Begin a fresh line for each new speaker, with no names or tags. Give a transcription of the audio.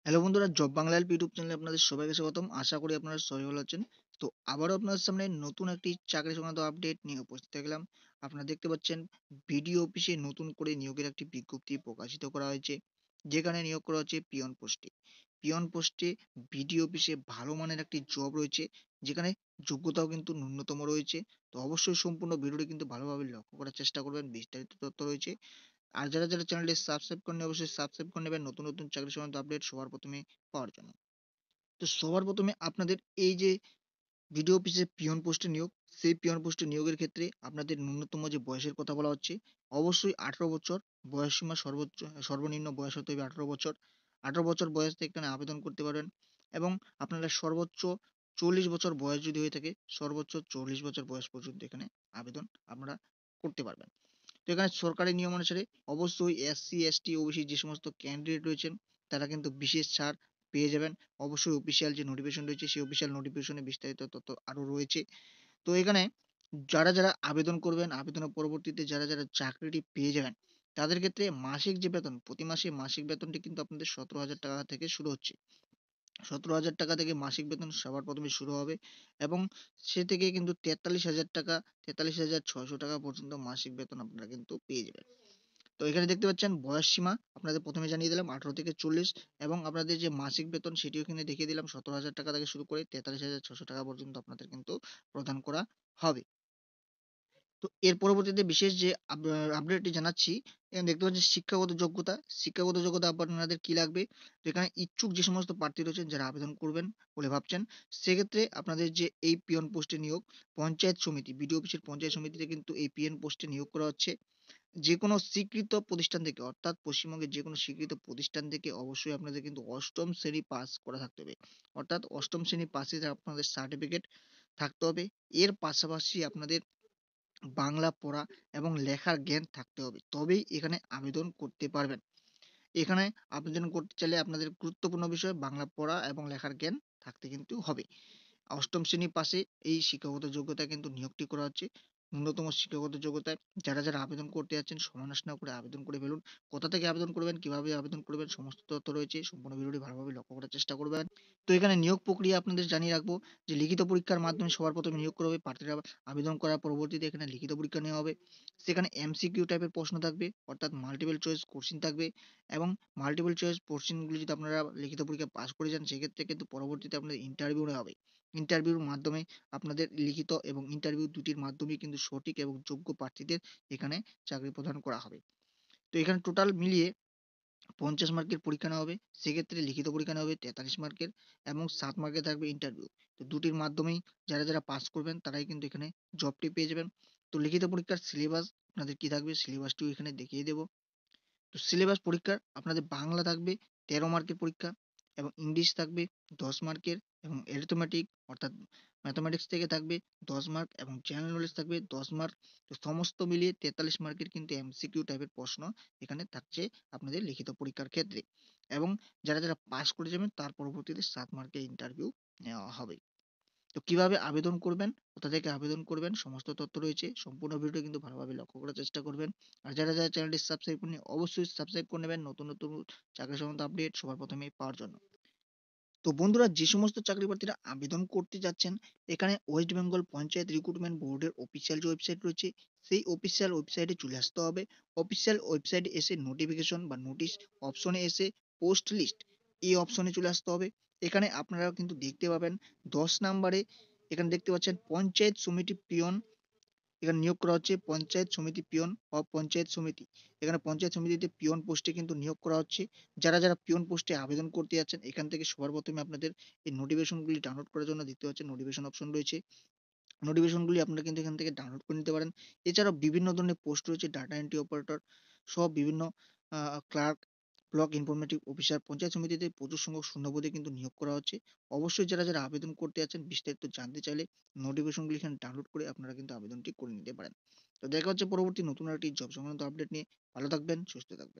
Hello বন্ধুরা, job Bangla help YouTube চ্যানেলে আপনাদের সবাইকে স্বাগতম। আশা করি আপনারা সবাই ভালো আছেন। তো আবারও আপনাদের সামনে নতুন একটি চাকরি সংক্রান্ত আপডেট নিয়ে উপস্থিত হয়ে গেলাম। আপনারা দেখতে পাচ্ছেন বিডিও অফিসে নতুন করে নিয়োগের একটি বিজ্ঞপ্তি প্রকাশিত করা হয়েছে, যেখানে নিয়োগ করা হচ্ছে পিয়ন পোস্টে। পিয়ন পোস্টে বিডিও অফিসে ভালো মানের একটি জব রয়েছে, যেখানে যোগ্যতাও কিন্তু ন্যূনতম রয়েছে। তো অবশ্যই সম্পূর্ণ ভিডিওটি কিন্তু ভালোভাবে লক্ষ্য করার চেষ্টা করবেন, বিস্তারিত তথ্য রয়েছে। আর যারা চ্যানেলটি সাবস্ক্রাইব করেনি অবশ্যই সাবস্ক্রাইব করে নেবেন নতুন চাকরি সংক্রান্ত আপডেট সবার প্রথমে পাওয়ার জন্য। তো সবার প্রথমে আপনাদের এই যে ভিডিও অফিসে পিয়ন পোস্টে নিয়োগ, সেই পিয়ন পোস্টে নিয়োগের ক্ষেত্রে আপনাদের ন্যূনতম যে বয়সের কথা বলা হচ্ছে, অবশ্যই 18 বছর বয়সসীমা, সর্বনিম্ন বয়স হতে হবে 18 বছর। 18 বছর বয়স থেকে এখানে আবেদন করতে পারবেন এবং আপনারা সর্বোচ্চ 40 বছর বয়স যদি হয়ে থাকে, সর্বোচ্চ 40 বছর বয়স পর্যন্ত এখানে আবেদন আপনারা করতে পারবেন। তো এখানে সরকারি নিয়ম অনুসারে অবশ্যই এসসি, এসটি, ওবিসি যে সমস্ত ক্যান্ডিডেট রয়েছেন তারা কিন্তু বিশেষ ছাড় পেয়ে যাবেন। অবশ্যই অফিসিয়াল যে নোটিফিকেশন রয়েছে সেই অফিসিয়াল নোটিফিকেশনে বিস্তারিত তথ্য আরও রয়েছে। তো এখানে যারা আবেদন করবেন, আবেদনের পরবর্তীতে যারা চাকরিটি পেয়ে যাবেন, তাদের ক্ষেত্রে মাসিক যে বেতন, প্রতি মাসে মাসিক বেতনটি কিন্তু আপনাদের 17,000 টাকা থেকে শুরু হচ্ছে। 17,000 টাকা থেকে মাসিক বেতন সবার প্রথমে শুরু হবে এবং সে থেকে কিন্তু 43,000 টাকা, 43,600 টাকা পর্যন্ত মাসিক বেতন আপনারা কিন্তু পেয়ে যাবেন। তো এখানে দেখতে পাচ্ছেন বয়স সীমা আপনাদের প্রথমে জানিয়ে দিলাম 18 থেকে 40 এবং আপনাদের যে মাসিক বেতন সেটিও এখানে দেখিয়ে দিলাম 17,000 টাকা থেকে শুরু করে 43,600 টাকা পর্যন্ত আপনাদের কিন্তু প্রদান করা হবে। তো এর পরবর্তীতে বিশেষ যে আপডেটটি জানাচ্ছি, এখানে দেখতে পাচ্ছেন শিক্ষাগত যোগ্যতা। শিক্ষাগত যোগ্যতা আপনাদের কি লাগবে? তো এখানে ইচ্ছুক যে সমস্ত প্রার্থী রয়েছেন যারা আবেদন করবেন বলে ভাবছেন, সেক্ষেত্রে আপনাদের যে এই পিয়ন পোস্টে নিয়োগ, পঞ্চায়েত সমিতি, বিডিও অফিসের পঞ্চায়েত সমিতিতে কিন্তু এই পিএন পোস্টে নিয়োগ করা হচ্ছে। যেকোনো স্বীকৃত প্রতিষ্ঠান থেকে, অর্থাৎ পশ্চিমবঙ্গের যেকোনো স্বীকৃত প্রতিষ্ঠান থেকে অবশ্যই আপনাদের কিন্তু ৮ম শ্রেণী পাস করা থাকতে হবে। অর্থাৎ ৮ম শ্রেণী পাসে আপনাদের সার্টিফিকেট থাকতে হবে। এর পাশাপাশি আপনাদের বাংলা পড়া এবং লেখার জ্ঞান থাকতে হবে। তবেই এখানে আবেদন করতে পারবেন। এখানে আবেদন করতে চাইলে আপনাদের গুরুত্বপূর্ণ বিষয় বাংলা পড়া এবং লেখার জ্ঞান থাকতে কিন্তু হবে। ৮ম শ্রেণী পাশে এই শিক্ষাগত যোগ্যতায় কিন্তু নিয়োগটি করা হচ্ছে। ন্যূনতম শিক্ষাগত যোগ্যতায় যারা আবেদন করতে যাচ্ছেন সময় নষ্ট না করে আবেদন করে ফেলুন। কোথা থেকে আবেদন করবেন, কিভাবে আবেদন করবেন সমস্ত তথ্য রয়েছে। সম্পূর্ণ ভিডিওটি ভালোভাবে লক্ষ্য করার চেষ্টা করবেন। তো এখানে নিয়োগ প্রক্রিয়া আপনাদের জানিয়ে রাখবো যে লিখিত পরীক্ষার মাধ্যমে সবার প্রথমে নিয়োগ করা হবে। প্রার্থীরা আবেদন করার পরবর্তীতে এখানে লিখিত পরীক্ষা নেওয়া হবে। সেখানে এমসিকিউ টাইপের প্রশ্ন থাকবে, অর্থাৎ মাল্টিপল চয়েস কোশ্চেন থাকবে এবং মাল্টিপল চয়েস কোশ্চেনগুলি যদি আপনারা লিখিত পরীক্ষায় পাস করে যান, সেক্ষেত্রে কিন্তু পরবর্তীতে আপনাদের ইন্টারভিউ নেওয়া হবে। ইন্টারভিউর মাধ্যমে আপনাদের লিখিত এবং ইন্টারভিউ দুটির মাধ্যমেই কিন্তু সঠিক এবং যোগ্য প্রার্থীদের এখানে চাকরি প্রদান করা হবে। তো এখানে টোটাল মিলিয়ে 50 মার্কের পরীক্ষা নেওয়া হবে। সেক্ষেত্রে লিখিত পরীক্ষা নেওয়া হবে 43 মার্কের এবং 7 মার্কের থাকবে ইন্টারভিউ। তো দুটির মাধ্যমেই যারা পাস করবেন তারাই কিন্তু এখানে জবটি পেয়ে যাবেন। তো লিখিত পরীক্ষার সিলেবাস আপনাদের কি থাকবে সিলেবাসটিও এখানে দেখিয়ে দেব। তো সিলেবাস পরীক্ষার আপনাদের বাংলা থাকবে 13 মার্কের পরীক্ষা এবং ইংলিশ থাকবে 10 মার্কের এবং অ্যারিথমেটিক অর্থাৎ ম্যাথমেটিক্স থেকে থাকবে 10 মার্ক এবং জেনারেল নলেজ থাকবে 10 মার্ক। তো সমস্ত মিলিয়ে 43 মার্কের কিন্তু এমসিকিউ টাইপের প্রশ্ন এখানে থাকছে আপনাদের লিখিত পরীক্ষার ক্ষেত্রে এবং যারা পাস করে যাবেন তার পরবর্তীতে 7 মার্কের ইন্টারভিউ নেওয়া হবে। তো কিভাবে আবেদন করবেন, কোথা থেকে আবেদন করবেন সমস্ত তথ্য রয়েছে। সম্পূর্ণ ভিডিও কিন্তু ভালোভাবে লক্ষ্য করার চেষ্টা করবেন। আর যারা চ্যানেলটি সাবস্ক্রাইব করেনি অবশ্যই সাবস্ক্রাইব করে নেবেন নতুন চাকরি সংক্রান্ত আপডেট সবার প্রথমে পাওয়ার জন্য। তো বন্ধুরা, যে সমস্ত চাকরি প্রার্থীরা আবেদন করতে যাচ্ছেন, এখানে ওয়েস্ট বেঙ্গল পঞ্চায়েত রিক্রুটমেন্ট বোর্ডের অফিসিয়াল যে ওয়েবসাইট রয়েছে, সেই অফিসিয়াল ওয়েবসাইটে চলে আসতে হবে। অফিসিয়াল ওয়েবসাইটে এসে নোটিফিকেশন বা নোটিশ অপশনে এসে পোস্ট লিস্ট এই অপশনে চলে আসতে হবে। এখানে আপনারা কিন্তু দেখতে পাবেন 10 নাম্বারে এখানে দেখতে পাচ্ছেন পঞ্চায়েত সমিতি পিয়ন। এখানে নিয়োগ করা হচ্ছে পঞ্চায়েত সমিতি পিয়ন বা পঞ্চায়েত সমিতি। এখানে পঞ্চায়েত সমিতিতে পিয়ন পোস্টে কিন্তু নিয়োগ করা হচ্ছে। যারা পিয়ন পোস্টে আবেদন করতে যাচ্ছেন, এখান থেকে সবার প্রথমে আপনাদের এই নোটিফিকেশনগুলি ডাউনলোড করার জন্য দেখতে পাচ্ছেন নোটিফিকেশন অপশন রয়েছে। নোটিফিকেশনগুলি আপনারা কিন্তু এখান থেকে ডাউনলোড করে নিতে পারেন। এছাড়াও বিভিন্ন ধরনের পোস্ট রয়েছে, ডাটা এন্ট্রি অপারেটর সহ বিভিন্ন clerk, block informative officer. Panchayat সমিতিতে প্রচুর সংখ্যক শূন্যপদে কিন্তু নিয়োগ করা হচ্ছে। অবশ্যই যারা আবেদন করতে যাচ্ছেন বিস্তারিত জানতে চাইলে নোটিফিকেশনগুলি এখানে ডাউনলোড করে আপনারা কিন্তু আবেদনটি করে নিতে পারেন। তো দেখা হচ্ছে পরবর্তী নতুন আরেকটি জব সংক্রান্ত আপডেট নিয়ে। ভালো থাকবেন, সুস্থ থাকবেন।